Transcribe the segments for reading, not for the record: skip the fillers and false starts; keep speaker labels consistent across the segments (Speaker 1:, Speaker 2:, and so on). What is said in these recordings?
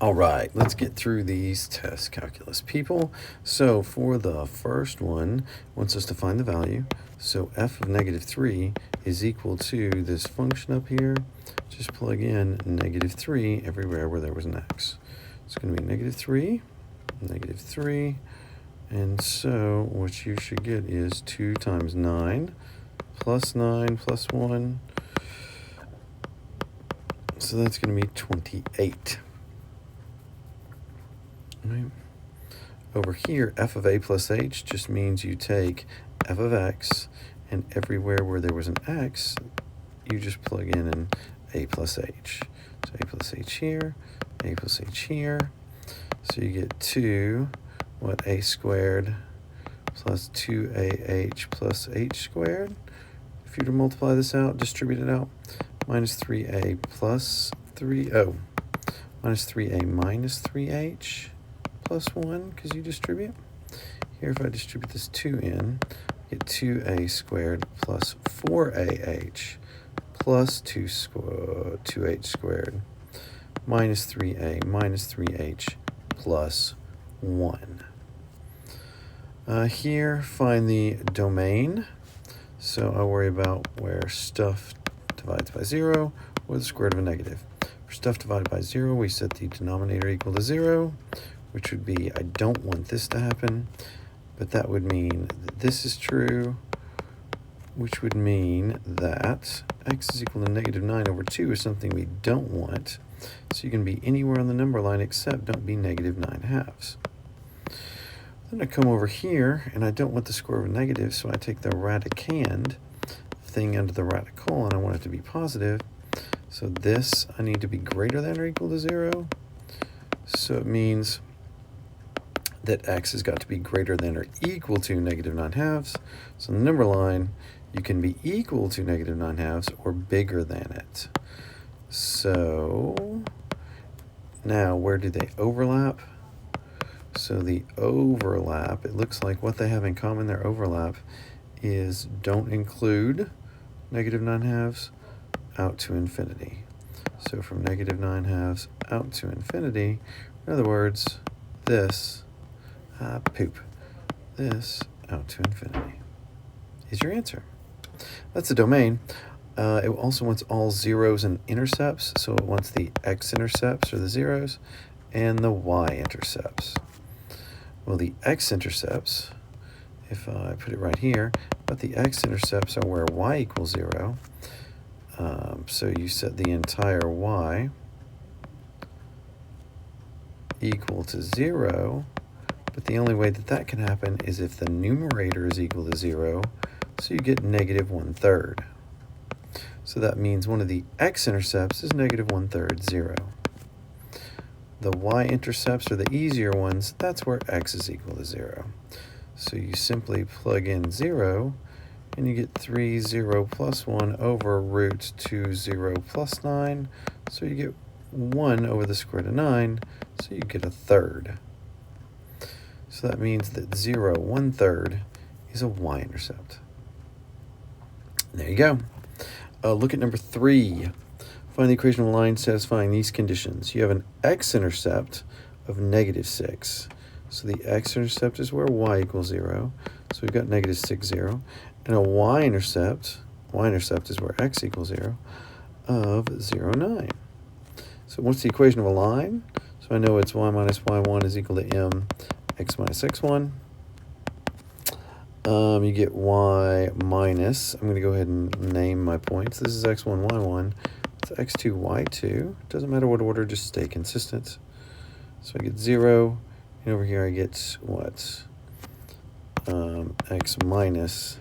Speaker 1: All right, let's get through these test calculus people. So for the first one, it wants us to find the value. So f of -3 is equal to this function up here. Just plug in -3 everywhere where there was an x. It's going to be -3, -3. And so what you should get is 2 times 9 plus 9 plus 1. So that's going to be 28. Right. Over here, f of a plus h just means you take f of x, and everywhere where there was an x, you just plug in a plus h. So a plus h here, a plus h here. So you get 2, a squared plus 2ah plus h squared. If you were to multiply this out, distribute it out, minus 3a plus 3, minus 3a minus 3h plus 1, because you distribute. Here, if I distribute this 2 in, I get 2a squared plus 4ah plus 2h squared minus 3a minus 3h plus 1. Here, find the domain. So I'll worry about where stuff divides by 0 or the square root of a negative. For stuff divided by 0, we set the denominator equal to 0, which would be, I don't want this to happen, but that would mean that this is true, which would mean that x is equal to -9/2 is something we don't want. So you can be anywhere on the number line except don't be -9/2. Then I come over here, and I don't want the square root of a negative, so I take the radicand thing under the radical, and I want it to be positive. So this, I need to be greater than or equal to 0. So it means that x has got to be greater than or equal to -9/2. So on the number line, you can be equal to -9/2 or bigger than it. So now where do they overlap? So the overlap, it looks like what they have in common, their overlap, is don't include -9/2 out to infinity. So from -9/2 out to infinity, in other words, this, this out to infinity is your answer. That's the domain. It also wants all zeros and intercepts, so it wants the x-intercepts, or the zeros, and the y-intercepts. Well, the x-intercepts, if I put it right here, but the x-intercepts are where y equals 0. So you set the entire y equal to 0, but the only way that that can happen is if the numerator is equal to 0, so you get -1/3. So that means one of the x-intercepts is -1/3, 0. The y-intercepts are the easier ones. That's where x is equal to 0. So you simply plug in 0, and you get 3, 0 plus 1 over root 2, 0 plus 9. So you get 1 over the square root of 9, so you get 1/3. So that means that 0, 1/3 is a y-intercept. There you go. Look at number 3. Find the equation of a line satisfying these conditions. You have an x-intercept of -6. So the x-intercept is where y equals 0. So we've got -6, 0. And a y-intercept is where x equals 0, of 0, 9. So what's the equation of a line? So I know it's y minus y1 is equal to m x minus x1. You get y minus, I'm going to go ahead and name my points. This is x1, y1. It's x2, y2. Doesn't matter what order, just stay consistent. So I get 0, and over here I get what? X minus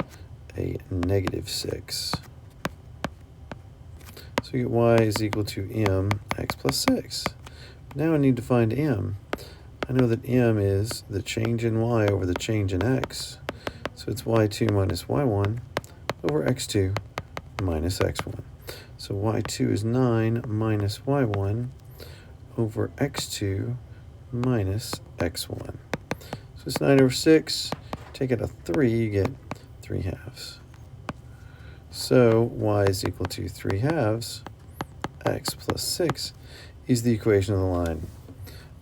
Speaker 1: a -6. So you get y is equal to m x plus 6. Now I need to find m. I know that m is the change in y over the change in x. So it's y2 minus y1 over x2 minus x1. So y2 is 9 minus y1 over x2 minus x1. So it's 9 over 6. Take out a 3, you get 3/2. So y is equal to 3/2. X plus 6 is the equation of the line.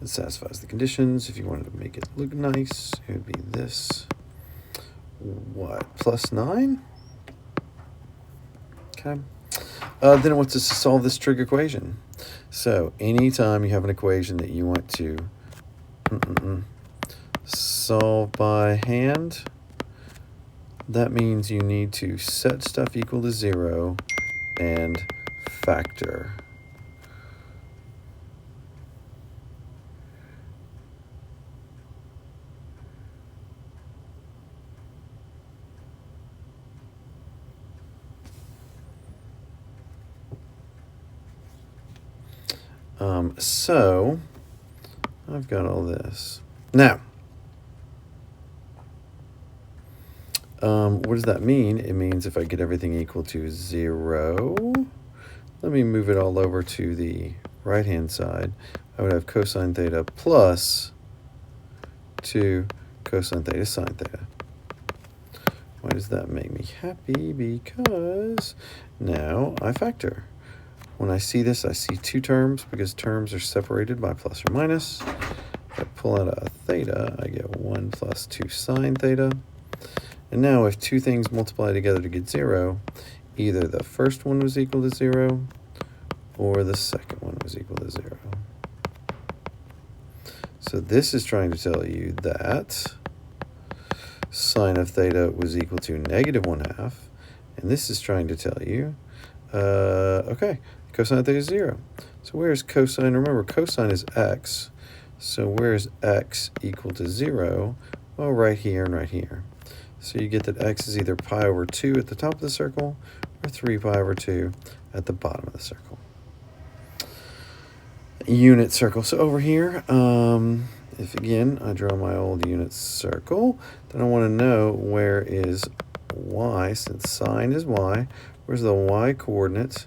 Speaker 1: It satisfies the conditions. If you wanted to make it look nice, it would be this. What, plus 9? Okay. Then it wants us to solve this trig equation. So anytime you have an equation that you want to solve by hand, that means you need to set stuff equal to 0 and factor. So I've got all this. Now, what does that mean? It means if I get everything equal to 0, let me move it all over to the right-hand side. I would have cosine theta plus 2 cosine theta sine theta. Why does that make me happy? Because now I factor. When I see this, I see 2 terms because terms are separated by plus or minus. If I pull out a theta, I get 1 plus 2 sine theta. And now if 2 things multiply together to get 0, either the first one was equal to 0 or the second one was equal to 0. So this is trying to tell you that sine of theta was equal to negative 1/2. And this is trying to tell you, okay, cosine of theta is 0. So where's cosine? Remember, cosine is x. So where's x equal to 0? Well, right here and right here. So you get that x is either pi over 2 at the top of the circle or 3 pi over 2 at the bottom of the circle. Unit circle. So over here, if again I draw my old unit circle, then I want to know where is y, since sine is y. Where's the y coordinate?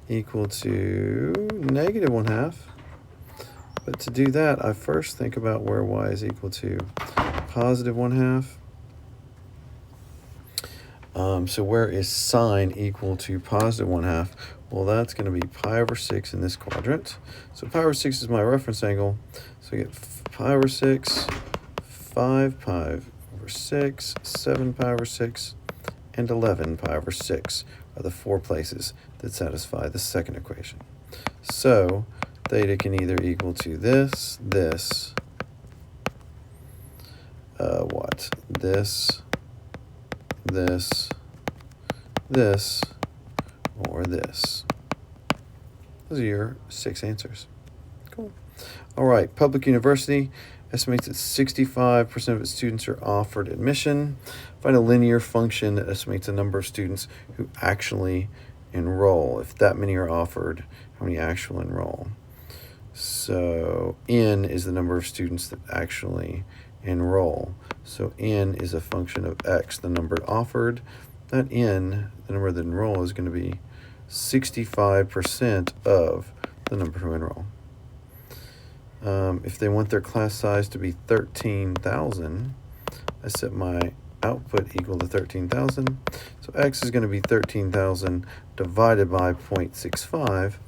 Speaker 1: Equal to negative 1/2. But to do that, I first think about where y is equal to positive 1/2. So where is sine equal to positive 1/2? Well, that's going to be pi over 6 in this quadrant. So pi over 6 is my reference angle. So I get pi over 6, 5 pi over 6, 7 pi over 6, and 11 pi over 6 are the 4 places that satisfy the second equation. So theta can either equal to this, this, this, or this. Those are your 6 answers. Cool. All right, public university estimates that 65% of its students are offered admission. Find a linear function that estimates the number of students who actually enroll. If that many are offered, how many actually enroll? So n is the number of students that actually enroll. So n is a function of x, the number offered. That n, the number that enroll, is going to be 65% of the number who enroll. If they want their class size to be 13,000, I set my output equal to 13,000. So x is going to be 13,000 divided by 0.65,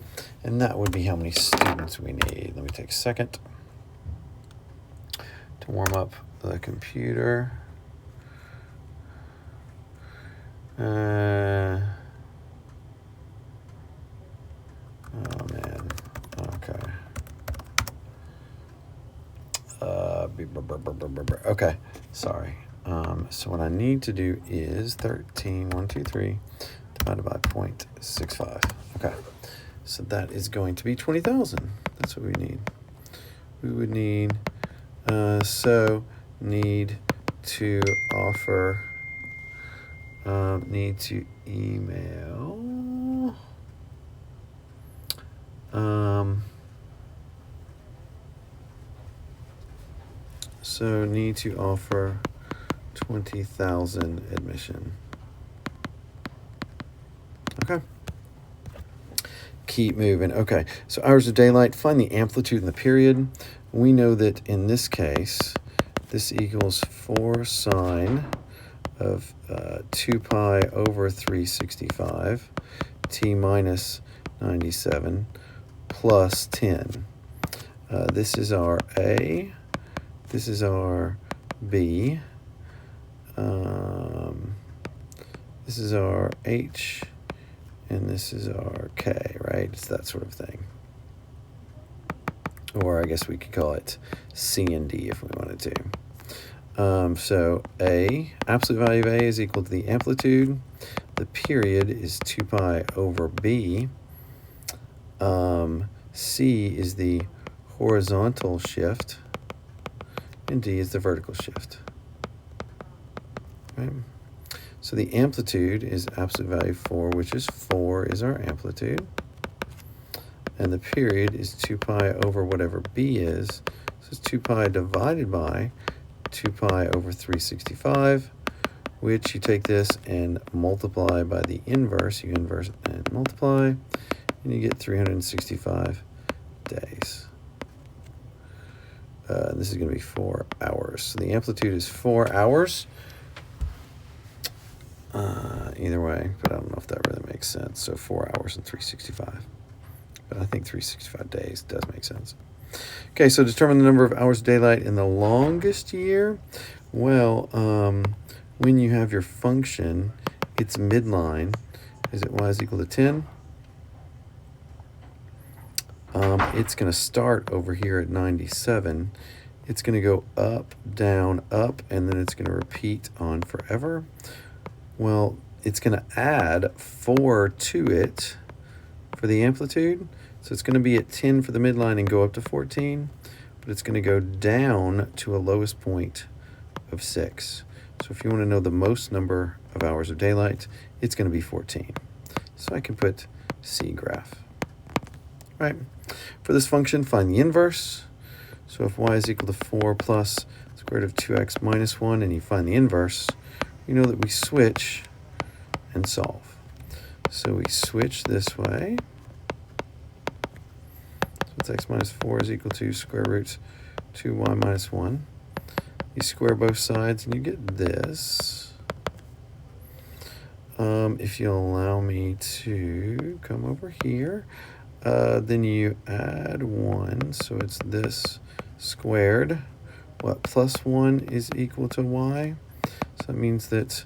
Speaker 1: and that would be how many students we need. Let me take a second to warm up the computer. Oh man, okay. Okay, sorry. So what I need to do is 123 divided by 0.65. Okay, so that is going to be 20,000. That's what we need. We would need, need to offer, need to email, so need to offer 20,000 admission. Okay. Keep moving. Okay, so hours of daylight, find the amplitude in the period. We know that in this case, this equals 4 sine of 2 pi over 365 t minus 97 plus 10. This is our A, this is our B, this is our H, and this is our K, right? It's that sort of thing. Or I guess we could call it C and D if we wanted to. So A, absolute value of A is equal to the amplitude. The period is 2 pi over B. C is the horizontal shift, and D is the vertical shift. Right? So the amplitude is absolute value 4, which is 4 is our amplitude. And the period is 2 pi over whatever B is. So it's 2 pi divided by 2 pi over 365, which you take this and multiply by the inverse. You inverse and multiply, and you get 365 days. This is going to be 4 hours. So the amplitude is 4 hours. Either way, but I don't know if that really makes sense. So 4 hours and 365. But I think 365 days does make sense. Okay, so determine the number of hours of daylight in the longest year. Well, when you have your function, its midline is at y is equal to 10. It's going to start over here at 97. It's going to go up, down, up, and then it's going to repeat on forever. Well, it's going to add 4 to it for the amplitude. So it's going to be at 10 for the midline and go up to 14, but it's going to go down to a lowest point of 6. So if you want to know the most number of hours of daylight, it's going to be 14. So I can put C graph. Right. For this function, find the inverse. So if y is equal to 4 plus square root of 2x minus 1, and you find the inverse, you know that we switch and solve. So we switch this way. So x minus 4 is equal to square root 2y minus 1. You square both sides and you get this. If you'll allow me to come over here, then you add 1, so it's this squared. What, plus 1 is equal to y? So that means that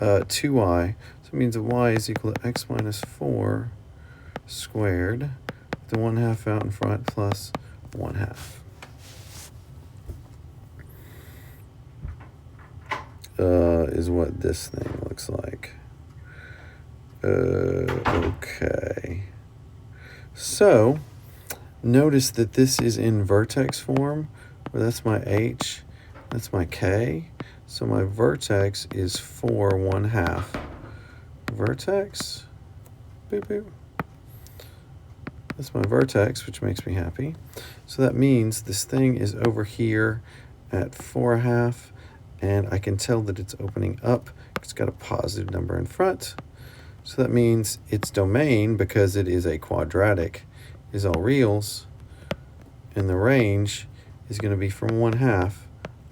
Speaker 1: 2y, so it means that y is equal to x minus 4 squared, with the 1/2 out in front plus 1/2. Is what this thing looks like. Okay. So, notice that this is in vertex form, where that's my h, that's my k. So my vertex is 4 1/2. Vertex, boop, boop. That's my vertex, which makes me happy. So that means this thing is over here at 4 1/2, and I can tell that it's opening up. It's got a positive number in front. So that means its domain, because it is a quadratic, is all reals, and the range is going to be from 1/2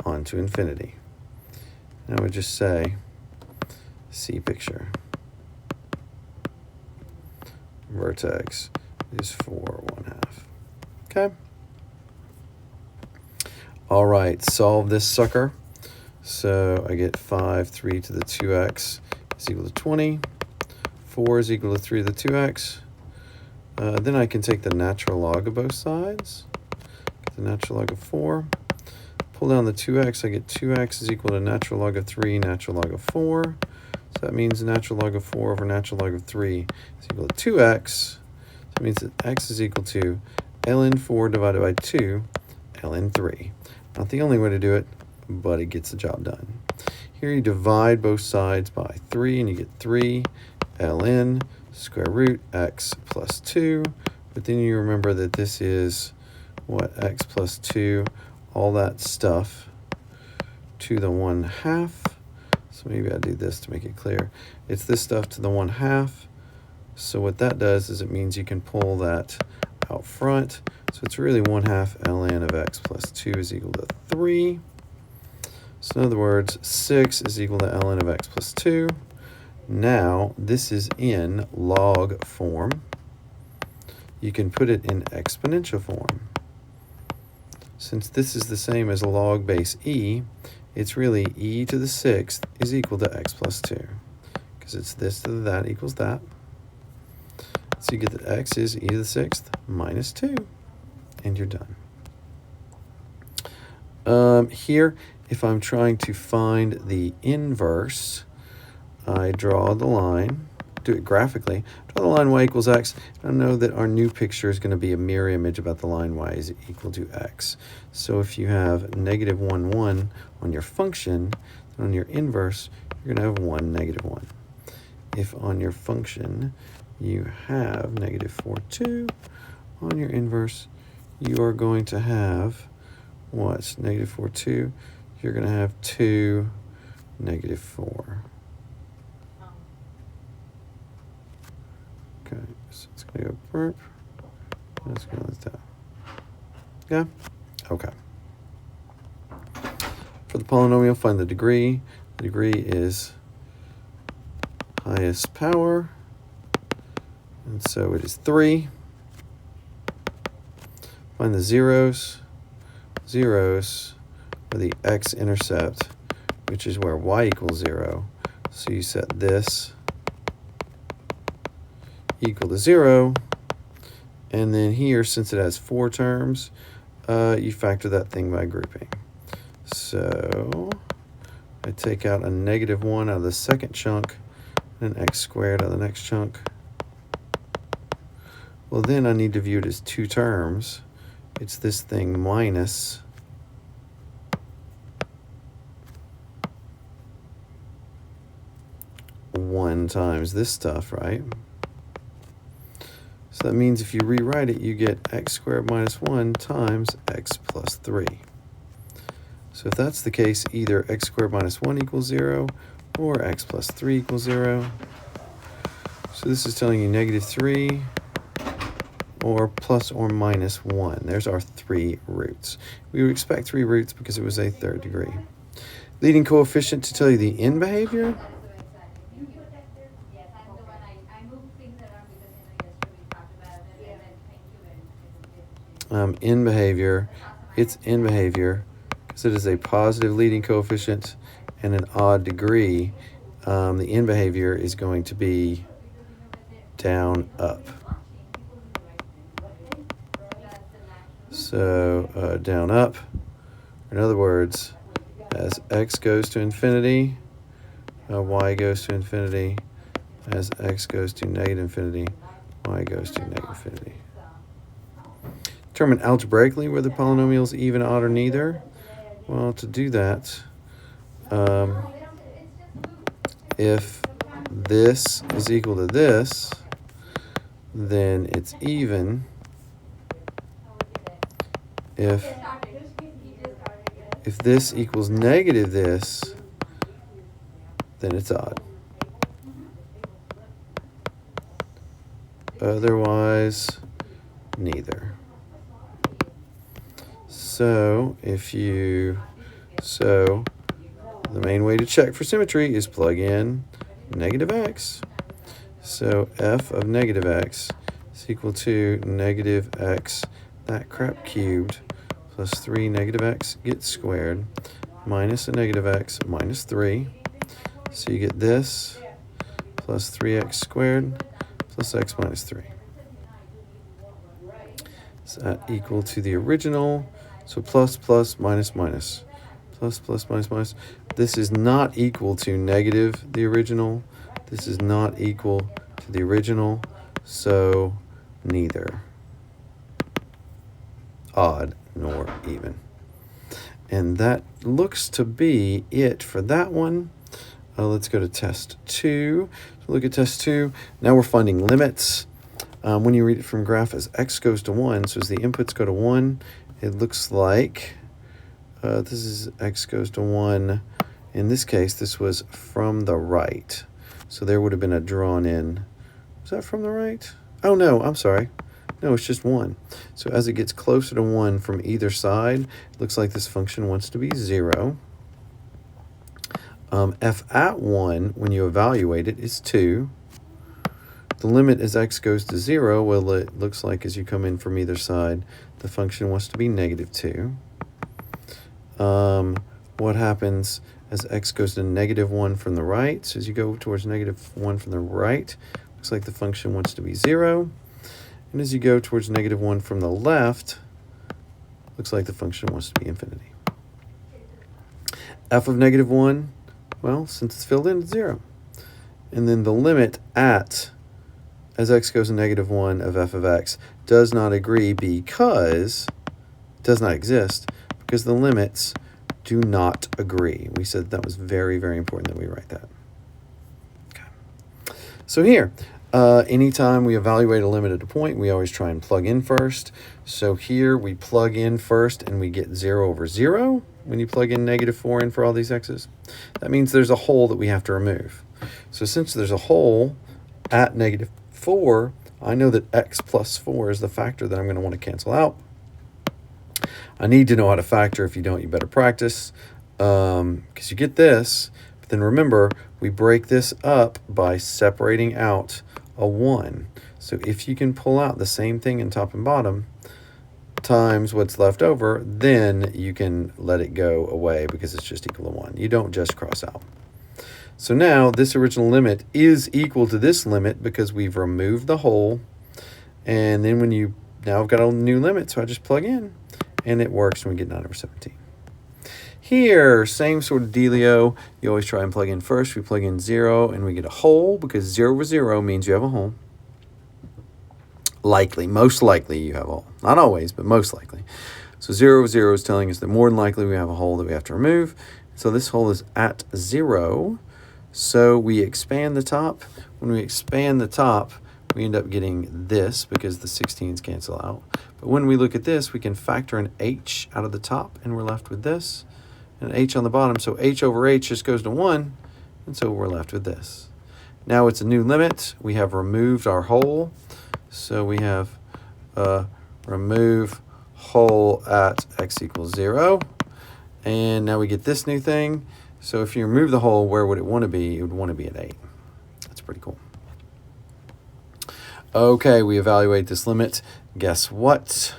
Speaker 1: on to infinity. And I would just say, C picture. Vertex is 4 1/2. Okay. All right, solve this sucker. So I get 5, 3 to the 2x is equal to 20. 4 is equal to 3 to the 2x. Then I can take the natural log of both sides. Get the natural log of 4. Pull down the 2x, I get 2x is equal to natural log of 3, natural log of 4. So that means natural log of 4 over natural log of 3 is equal to 2x. So that means that x is equal to ln 4 divided by 2, ln 3. Not the only way to do it, but it gets the job done. Here you divide both sides by 3, and you get 3 ln square root x plus 2. But then you remember that this is, what, x plus 2, all that stuff to the 1/2. So maybe I'll do this to make it clear. It's this stuff to the 1/2. So what that does is it means you can pull that out front. So it's really 1/2 ln of x plus 2 is equal to 3. So in other words, 6 is equal to ln of x plus 2. Now, this is in log form. You can put it in exponential form. since this is the same as log base e, it's really e to the 6th is equal to x plus 2. Because it's this to that equals that. So you get that x is e to the 6th minus 2. And you're done. Here, if I'm trying to find the inverse, I draw the line, do it graphically, draw the line y equals x. I know that our new picture is going to be a mirror image about the line y is equal to x. So if you have negative 1, 1 on your function, then on your inverse, you're going to have 1, negative 1. If on your function you have negative 4, 2, on your inverse, you are going to have what? Negative 4, 2. You're going to have 2, negative 4. Okay, so it's going to go burp. That's going to like that. Yeah? Okay. For the polynomial, find the degree. The degree is highest power. And so it is 3. Find the zeros. Zeros are the x-intercept, which is where y equals 0. So you set this equal to 0. And then here, since it has 4 terms, you factor that thing by grouping. So I take out a negative 1 out of the second chunk and an x squared out of the next chunk. Well, then I need to view it as 2 terms. It's this thing minus 1 times this stuff, right? So that means if you rewrite it, you get x squared minus 1 times x plus 3. So if that's the case, either x squared minus 1 equals 0 or x plus 3 equals 0. So this is telling you negative 3 or plus or minus 1. There's our 3 roots. We would expect 3 roots because it was a 3rd degree. Leading coefficient to tell you the end behavior. In behavior, it's in behavior because it is a positive leading coefficient and an odd degree. The in behavior is going to be down, up. So down, up. In other words, as x goes to infinity, y goes to infinity. As x goes to negative infinity, y goes to negative infinity. Determine algebraically whether the polynomial is even, odd, or neither. Well, to do that, if this is equal to this, then it's even. If this equals negative this, then it's odd. Otherwise, neither. So the main way to check for symmetry is plug in negative x. So f of negative x is equal to negative x, that crap cubed, plus 3 negative x gets squared, minus a negative x minus 3. So you get this plus 3x squared plus x minus 3. Is that equal to the original? So plus, plus, minus, minus. Plus, plus, minus, minus. This is not equal to negative the original. This is not equal to the original. So neither odd nor even. And that looks to be it for that one. Let's go to test 2. So look at test 2. Now we're finding limits. When you read it from graph as x goes to 1, so as the inputs go to 1, it looks like this is x goes to 1. In this case, this was from the right. So there would have been a drawn in. Was that from the right? Oh, no, I'm sorry. No, it's just 1. So as it gets closer to 1 from either side, it looks like this function wants to be 0. F at 1, when you evaluate it, is 2. The limit as x goes to 0, well, it looks like as you come in from either side, the function wants to be negative 2. what happens as x goes to -1 from the right. So as you go towards -1 from the right, looks like the function wants to be 0. And as you go towards -1 from the left, looks like the function wants to be infinity. F of -1, well, since it's filled in, it's 0. And then the limit at, as x goes to -1 of f of x, does not agree because, does not exist, because the limits do not agree. We said that was very, very important that we write that. Okay. So here, anytime we evaluate a limit at a point, we always try and plug in first. So here we plug in first and we get 0 over 0 when you plug in -4 in for all these x's. That means there's a hole that we have to remove. So since there's a hole at -4, I know that x plus 4 is the factor that I'm going to want to cancel out. I need to know how to factor. If you don't, you better practice, because you get this. But then remember, we break this up by separating out a 1. So if you can pull out the same thing in top and bottom times what's left over, then you can let it go away because it's just equal to 1. You don't just cross out. So now this original limit is equal to this limit because we've removed the hole. And then when you, now I've got a new limit, so I just plug in and it works and we get 9 over 17. Here, same sort of dealio. You always try and plug in first. We plug in 0 and we get a hole because 0 over 0 means you have a hole. Likely, most likely you have a hole. Not always, but most likely. So 0 over 0 is telling us that more than likely we have a hole that we have to remove. So this hole is at 0. So we expand the top. When we expand the top, we end up getting this because the 16s cancel out. But when we look at this, we can factor an h out of the top, and we're left with this. And an h on the bottom, so h over h just goes to 1, and so we're left with this. Now it's a new limit. We have removed our hole. So we have remove hole at x equals 0. And now we get this new thing. So if you remove the hole, where would it want to be? It would want to be at 8. That's pretty cool. Okay, we evaluate this limit. Guess what?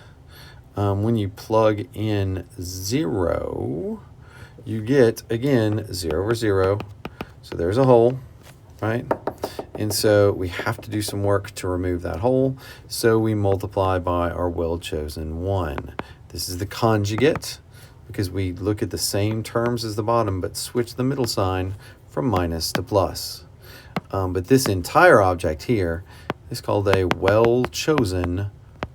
Speaker 1: When you plug in 0, you get, again, 0 over 0. So there's a hole, right? And so we have to do some work to remove that hole. So we multiply by our well-chosen 1. This is the conjugate because we look at the same terms as the bottom but switch the middle sign from minus to plus. But this entire object here is called a well-chosen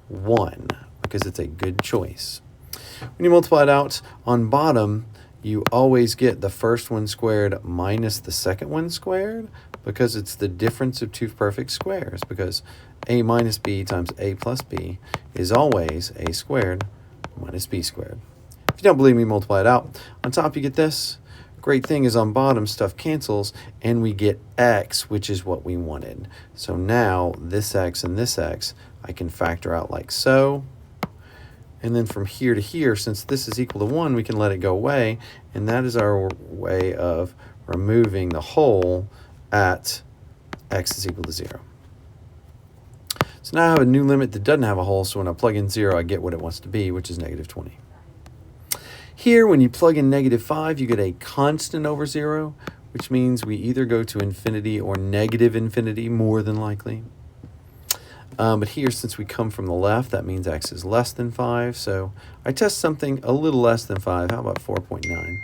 Speaker 1: 1 because it's a good choice. When you multiply it out on bottom, you always get the first one squared minus the second one squared because it's the difference of two perfect squares, because a minus b times a plus b is always a squared minus b squared. If you don't believe me, multiply it out. On top, you get this. Great thing is on bottom, stuff cancels, and we get x, which is what we wanted. So now this x and this x, I can factor out like so. And then from here to here, since this is equal to 1, we can let it go away. And that is our way of removing the hole at x is equal to 0. So now I have a new limit that doesn't have a hole. So when I plug in 0, I get what it wants to be, which is -20. Here, when you plug in -5, you get a constant over 0, which means we either go to infinity or negative infinity, more than likely. But here, since we come from the left, that means x is less than 5. So I test something a little less than 5. How about 4.9?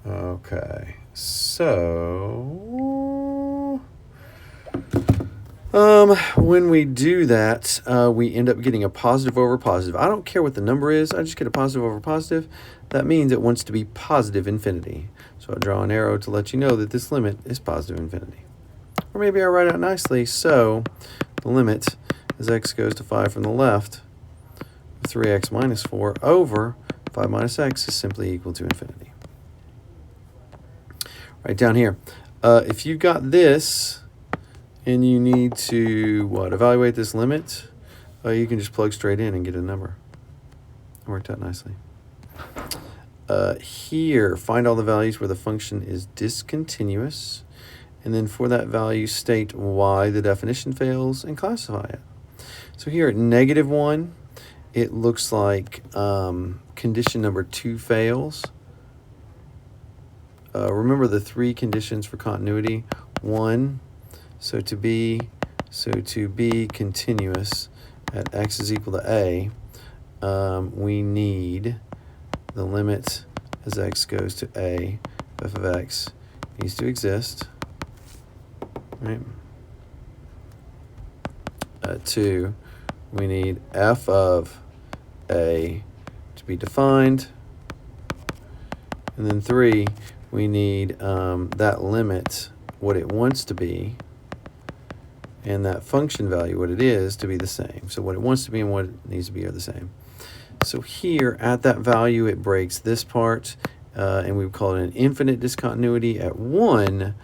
Speaker 1: Okay, so when we do that, we end up getting a positive over positive. I don't care what the number is. I just get a positive over positive. That means it wants to be positive infinity. So I'll draw an arrow to let you know that this limit is positive infinity. Or maybe I write it out nicely. So the limit as x goes to 5 from the left, 3x minus 4 over 5 minus x is simply equal to infinity. Right down here. If you've got this and you need to, evaluate this limit, you can just plug straight in and get a number. It worked out nicely. Here, find all the values where the function is discontinuous. And then for that value, state why the definition fails and classify it. So here at -1, it looks like condition number 2 fails. Remember the 3 conditions for continuity. 1, so to be continuous at x is equal to a, we need the limit as x goes to a, f of x needs to exist. Right. 2, we need f of a to be defined. And then 3, we need that limit, what it wants to be, and that function value, what it is, to be the same. So what it wants to be and what it needs to be are the same. So here, at that value, it breaks this part, and we would call it an infinite discontinuity. At 1,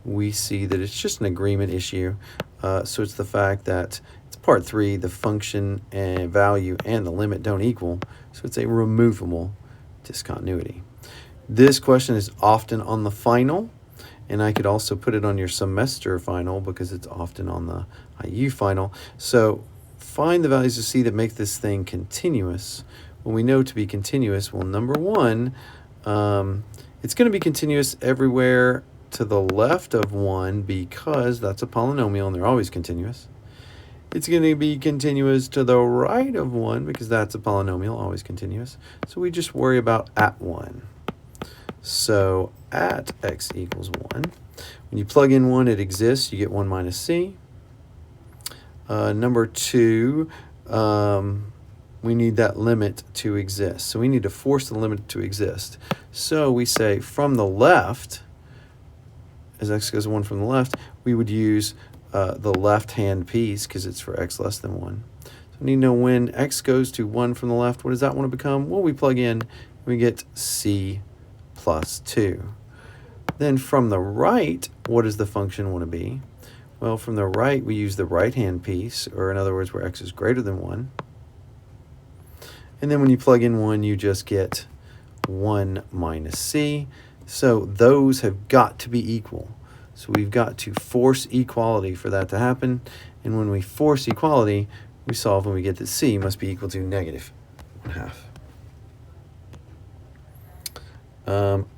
Speaker 1: we see that it's just an agreement issue. So it's the fact that it's part 3, the function and value and the limit don't equal. So it's a removable discontinuity. This question is often on the final, and I could also put it on your semester final because it's often on the IU final. So find the values of C that make this thing continuous. When we know to be continuous, well, number 1, it's going to be continuous everywhere to the left of 1 because that's a polynomial and they're always continuous. It's going to be continuous to the right of 1 because that's a polynomial, always continuous. So we just worry about at 1. So at x equals 1, when you plug in 1, it exists. You get 1 minus c. Number 2, we need that limit to exist. So we need to force the limit to exist. So we say from the left, as x goes 1 from the left, we would use the left-hand piece because it's for x less than 1. So we need to know when x goes to 1 from the left, what does that want to become? Well, we plug in, we get c plus 2. Then from the right, what does the function want to be? Well, from the right, we use the right-hand piece, or in other words, where x is greater than 1. And then when you plug in 1, you just get 1 minus c. So those have got to be equal. So we've got to force equality for that to happen. And when we force equality, we solve and we get that c must be equal to -1/2.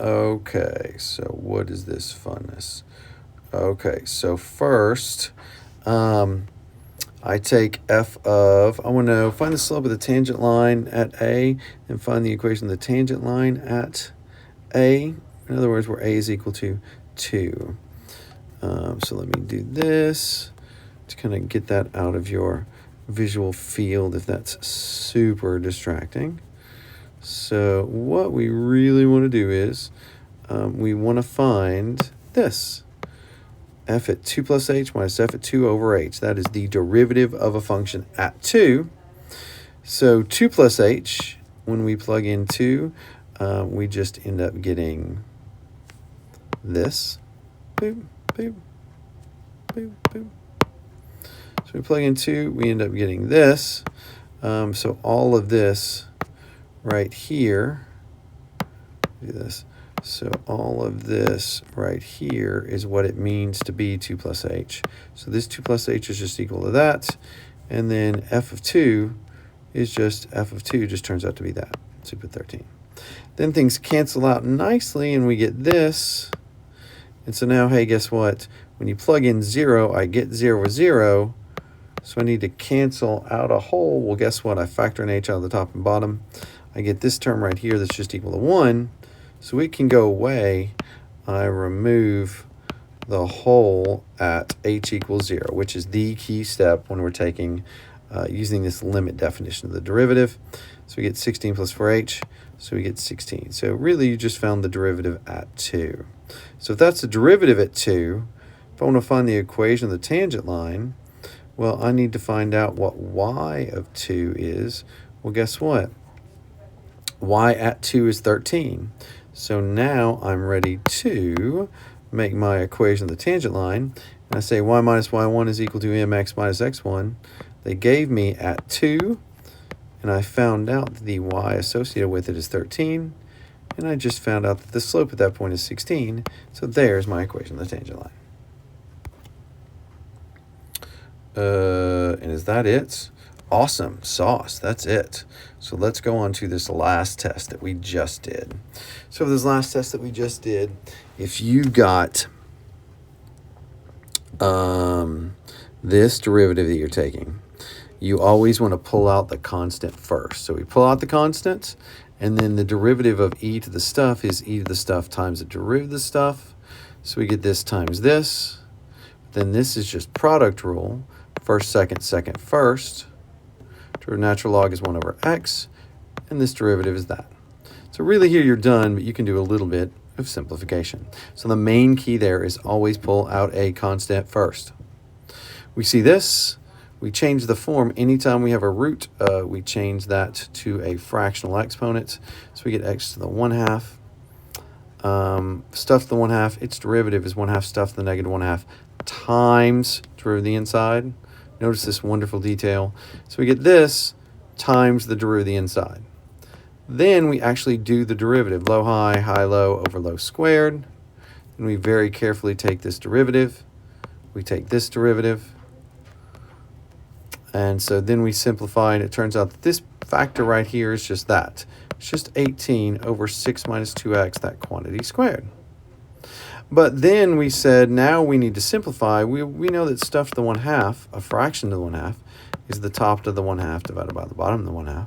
Speaker 1: Okay, so what is this funness? Okay, so first, I take f of, I want to find the slope of the tangent line at A and find the equation of the tangent line at A. In other words, where A is equal to 2. So let me do this to kind of get that out of your visual field if that's super distracting. So what we really want to do is we want to find this. F at 2 plus h minus f at 2 over h. That is the derivative of a function at 2. So 2 plus h, when we plug in 2, we just end up getting this. Boop, boop, boop, boop. So we plug in 2, we end up getting this. So all of this right here, do this. So all of this right here is what it means to be 2 plus h. So this 2 plus h is just equal to that. And then f of 2 is just f of 2 just turns out to be that. So we put 13. Then things cancel out nicely and we get this. And so now, hey, guess what? When you plug in 0, I get 0 with 0. So I need to cancel out a whole. Well, guess what? I factor an h out of the top and bottom. I get this term right here that's just equal to 1. So it can go away. I remove the whole at h equals 0, which is the key step when we're taking using this limit definition of the derivative. So we get 16 plus 4h, so we get 16. So really you just found the derivative at 2. So if that's the derivative at 2, if I want to find the equation of the tangent line, well, I need to find out what y of 2 is. Well, guess what? Y at 2 is 13. So now I'm ready to make my equation of the tangent line. And I say y minus y1 is equal to mx minus x1. They gave me at 2, and I found out that the y associated with it is 13. And I just found out that the slope at that point is 16. So there's my equation of the tangent line. And is that it? Awesome sauce. That's it. So let's go on to this last test that we just did. So for this last test that we just did, if you got this derivative that you're taking, you always want to pull out the constant first. So we pull out the constant, and then the derivative of e to the stuff is e to the stuff times the derivative of the stuff. So we get this times this. Then this is just product rule. First, second, second, first. Natural log is 1 over x, and this derivative is that. So really here you're done, but you can do a little bit of simplification. So the main key there is always pull out a constant first. We see this. We change the form anytime we have a root. We change that to a fractional exponent. So we get x to the 1/2. Stuff to the 1/2. Its derivative is 1/2 stuff to the negative 1/2 times derivative of the inside. Notice this wonderful detail. So we get this times the derivative of the inside. Then we actually do the derivative, low, high, low over low squared. And we very carefully take this derivative. We take this derivative. And so then we simplify, and it turns out that this factor right here is just that. It's just 18 over 6 minus 2x, that quantity squared. But then we said, now we need to simplify. We know that stuff to the 1/2, a fraction to the 1/2, is the top to the 1/2 divided by the bottom of the 1/2.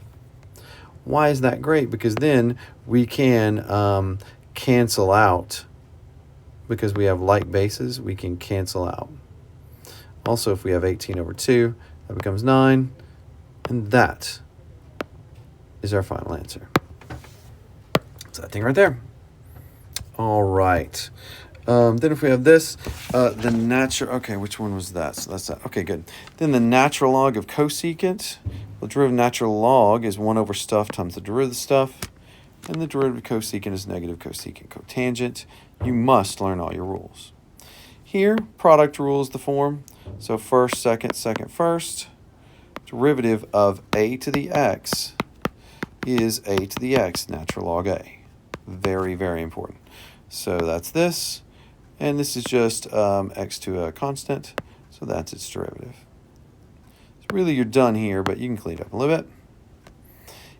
Speaker 1: Why is that great? Because then we can cancel out. Because we have like bases, we can cancel out. Also, if we have 18 over 2, that becomes 9. And that is our final answer. So that thing right there. All right. Then if we have this, the natural, okay, which one was that? So that's that. Okay, good. Then the natural log of cosecant. The derivative of natural log is 1 over stuff times the derivative of stuff. And the derivative of cosecant is negative cosecant cotangent. You must learn all your rules. Here, product rule is the form. So first, second, second, first. Derivative of a to the x is a to the x, natural log a. Very, very important. So that's this. And this is just x to a constant. So that's its derivative. So really you're done here, but you can clean it up a little bit.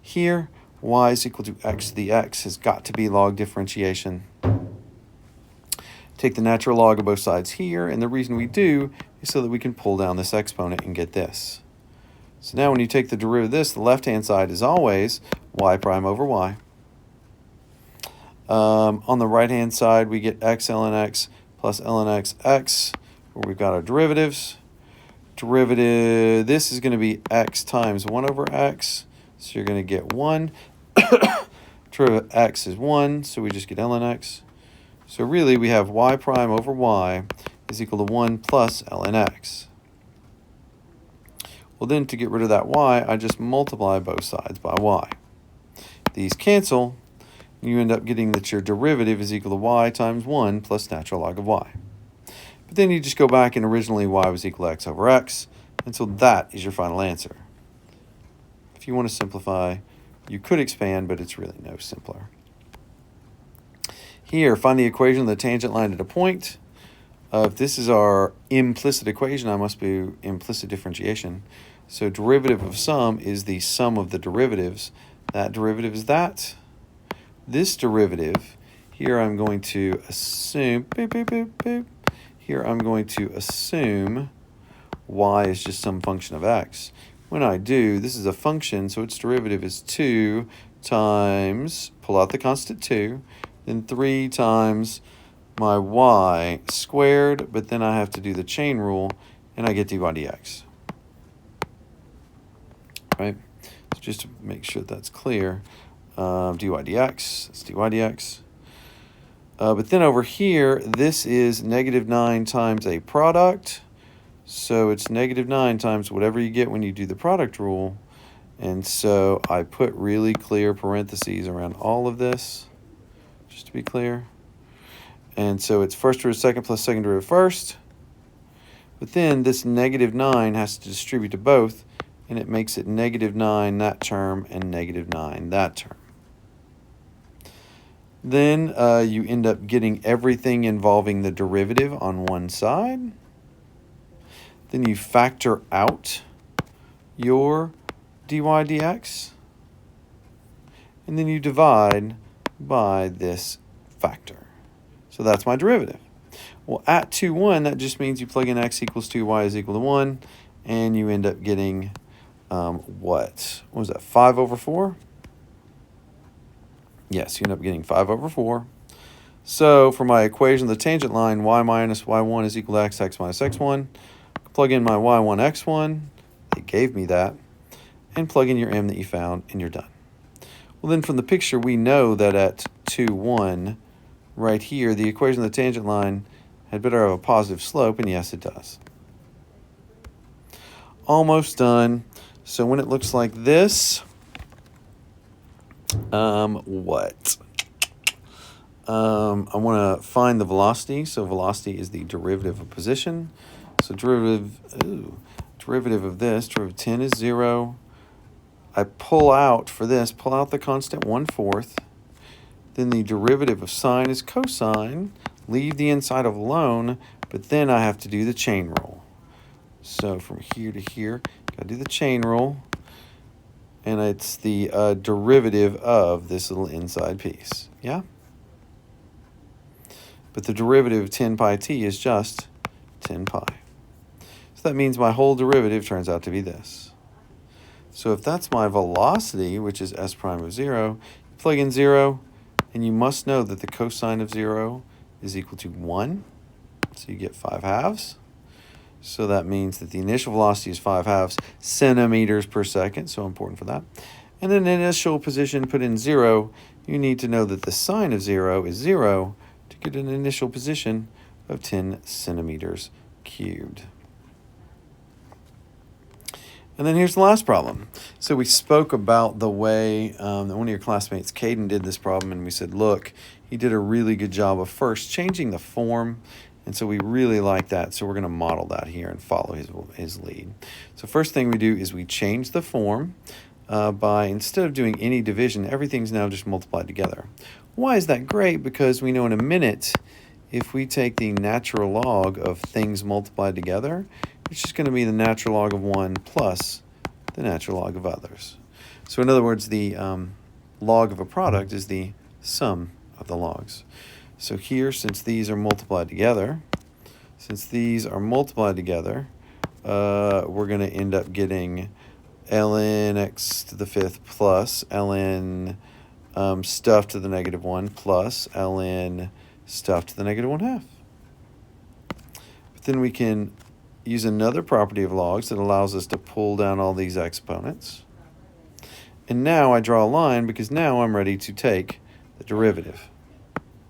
Speaker 1: Here, y is equal to x to the x has got to be log differentiation. Take the natural log of both sides here, and the reason we do is so that we can pull down this exponent and get this. So now when you take the derivative of this, the left-hand side is always y prime over y. On the right-hand side, we get x ln x plus ln x x, where we've got our derivatives. Derivative, this is going to be x times 1 over x, so you're going to get 1. Derivative of x is 1, so we just get ln x. So really, we have y prime over y is equal to 1 plus ln x. Well, then to get rid of that y, I just multiply both sides by y. These cancel. You end up getting that your derivative is equal to y times 1 plus natural log of y. But then you just go back, and originally y was equal to x over x, and so that is your final answer. If you want to simplify, you could expand, but it's really no simpler. Here, find the equation of the tangent line at a point. If this is our implicit equation, I must be implicit differentiation. So derivative of sum is the sum of the derivatives. That derivative is that. This derivative, here I'm going to assume, boop, boop, boop, boop. Here I'm going to assume y is just some function of x. When I do, this is a function, so its derivative is 2 times, pull out the constant 2, then 3 times my y squared, but then I have to do the chain rule, and I get dy dx. Right? So just to make sure that's clear. Dy dx, that's dy dx. But then over here, this is negative 9 times a product. So it's negative 9 times whatever you get when you do the product rule. And so I put really clear parentheses around all of this, just to be clear. And so it's first derivative second plus second derivative first. But then this negative 9 has to distribute to both, and it makes it negative 9 that term and negative 9 that term. Then you end up getting everything involving the derivative on one side. Then you factor out your dy dx. And then you divide by this factor. So that's my derivative. Well, at 2, 1, that just means you plug in x equals 2, y is equal to 1, and you end up getting what was that, 5 over 4? Yes, you end up getting 5 over 4. So for my equation of the tangent line, y minus y1 is equal to x, x minus x1. Plug in my y1, x1. It gave me that. And plug in your m that you found, and you're done. Well, then from the picture, we know that at 2, 1, right here, the equation of the tangent line had better have a positive slope, and yes, it does. Almost done. So when it looks like this, what? I want to find the velocity. So velocity is the derivative of position. So derivative of this, derivative of 10 is 0. I pull out for this, pull out the constant 1/4. Then the derivative of sine is cosine. Leave the inside alone, but then I have to do the chain rule. So from here to here, got to do the chain rule. And it's the derivative of this little inside piece. Yeah? But the derivative of 10 pi t is just 10 pi. So that means my whole derivative turns out to be this. So if that's my velocity, which is s prime of 0, you plug in 0, and you must know that the cosine of 0 is equal to 1. So you get 5/2. So that means that the initial velocity is 5/2 centimeters per second, so important for that. And then initial position, put in 0. You need to know that the sine of 0 is 0 to get an initial position of 10 centimeters cubed. And then here's the last problem. So we spoke about the way that one of your classmates, Caden, did this problem, and we said, look, he did a really good job of first changing the form, and so we really like that, so we're going to model that here and follow his lead. So first thing we do is we change the form by, instead of doing any division, everything's now just multiplied together. Why is that great? Because we know in a minute, if we take the natural log of things multiplied together, it's just going to be the natural log of 1 plus the natural log of others. So in other words, the log of a product is the sum of the logs. So here, since these are multiplied together, we're going to end up getting ln x to the 5th plus ln stuff to the negative 1 plus ln stuff to the negative 1/2. But then we can use another property of logs that allows us to pull down all these exponents. And now I draw a line because now I'm ready to take the derivative.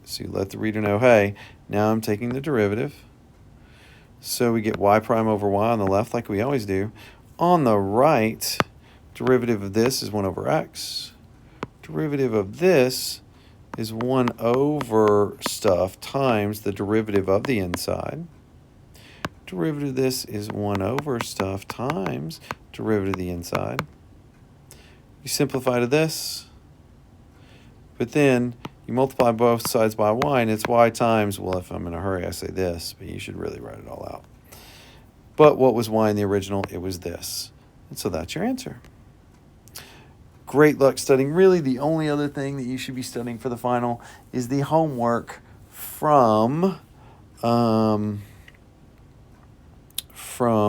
Speaker 1: So you let the reader know, hey, now I'm taking the derivative. So we get y prime over y on the left like we always do. On the right, derivative of this is 1 over x. Derivative of this is 1 over stuff times the derivative of the inside. Derivative of this is 1 over stuff times derivative of the inside. You simplify to this, but then you multiply both sides by y, and it's y times, well, if I'm in a hurry, I say this, but you should really write it all out. But what was y in the original? It was this. And so that's your answer. Great luck studying. Really, the only other thing that you should be studying for the final is the homework from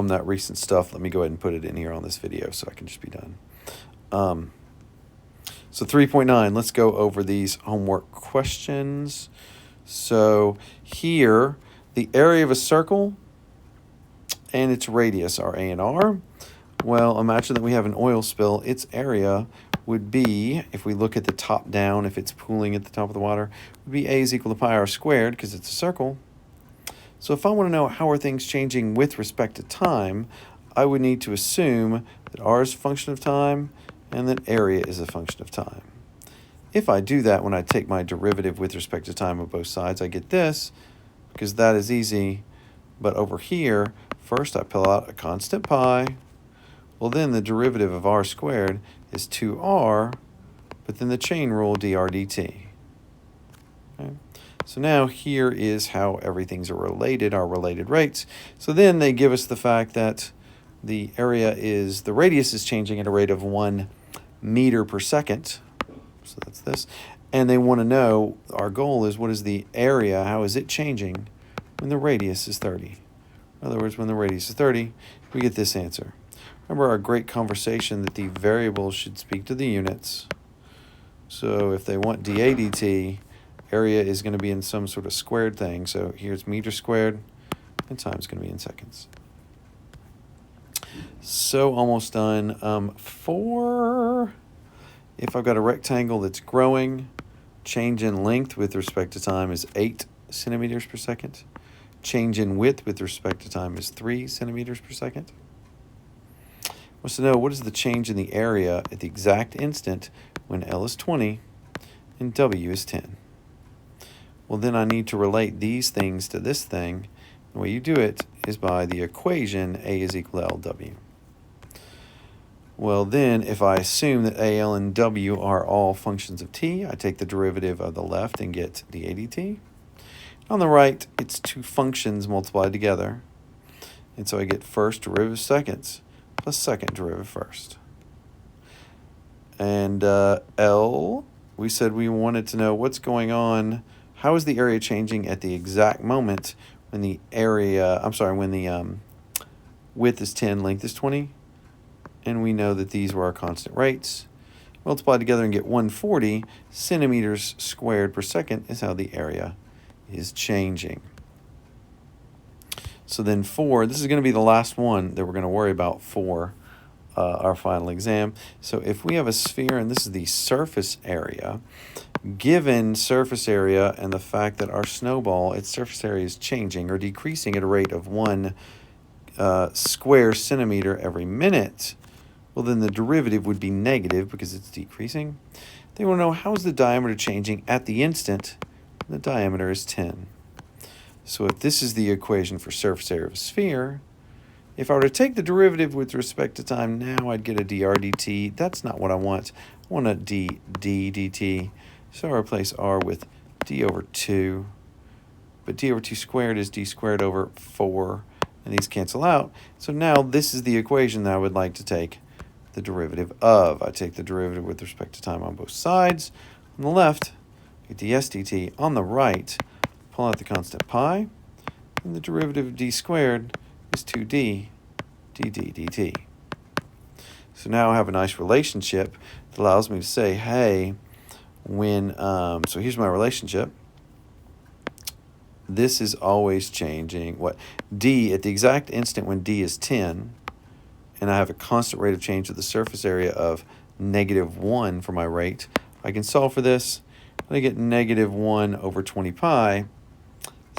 Speaker 1: that recent stuff. Let me go ahead and put it in here on this video so I can just be done. So 3.9, let's go over these homework questions. So here, the area of a circle and its radius are A and R. Well, imagine that we have an oil spill. Its area would be, if we look at the top down, if it's pooling at the top of the water, would be A is equal to pi r squared because it's a circle. So if I want to know how are things changing with respect to time, I would need to assume that r is a function of time and that area is a function of time. If I do that when I take my derivative with respect to time of both sides, I get this, because that is easy. But over here, first I pull out a constant pi. Well, then the derivative of r squared is 2r, but then the chain rule dr dt. Okay. So now here is how everything's related, our related rates. So then they give us the fact that the radius is changing at a rate of 1 meter per second. So that's this. And they want to know, our goal is, what is the area, how is it changing when the radius is 30? In other words, when the radius is 30, we get this answer. Remember our great conversation that the variables should speak to the units. So if they want dA dt, area is going to be in some sort of squared thing. So here's meter squared, and time is going to be in seconds. So almost done. If I've got a rectangle that's growing, change in length with respect to time is 8 centimeters per second. Change in width with respect to time is 3 centimeters per second. Wants to know, what is the change in the area at the exact instant when L is 20 and W is 10? Well, then I need to relate these things to this thing. The way you do it is by the equation A is equal to LW. Well, then if I assume that A, L, and W are all functions of t, I take the derivative of the left and get dA dt. On the right, it's two functions multiplied together. And so I get first derivative seconds plus second derivative first. And L, we said we wanted to know what's going on. How is the area changing at the exact moment when the width is 10, length is 20? And we know that these were our constant rates. Multiply together and get 140 centimeters squared per second is how the area is changing. So then 4, this is going to be the last one that we're going to worry about for our final exam. So if we have a sphere and this is the surface area, given surface area and the fact that our snowball, its surface area is changing or decreasing at a rate of 1 square centimeter every minute, well, then the derivative would be negative because it's decreasing. They want to know, how is the diameter changing at the instant the diameter is 10? So if this is the equation for surface area of a sphere, if I were to take the derivative with respect to time now, I'd get a dr dt. That's not what I want. I want a d dt. So I replace r with d over 2. But d over 2 squared is d squared over 4. And these cancel out. So now this is the equation that I would like to take the derivative of. I take the derivative with respect to time on both sides. On the left, I get ds dt. On the right, pull out the constant pi. And the derivative of d squared is 2d dd dt. So now I have a nice relationship that allows me to say, hey, so here's my relationship. This is always changing. D, at the exact instant when D is 10, and I have a constant rate of change of the surface area of -1 for my rate, I can solve for this, and I get -1 over 20 pi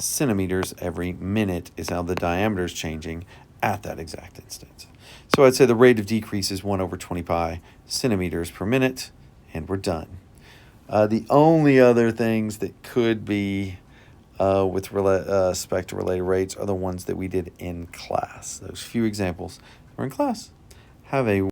Speaker 1: centimeters every minute is how the diameter is changing at that exact instant. So I'd say the rate of decrease is 1 over 20 pi centimeters per minute, and we're done. The only other things that could be with respect to related rates are the ones that we did in class. Those few examples were in class. Have a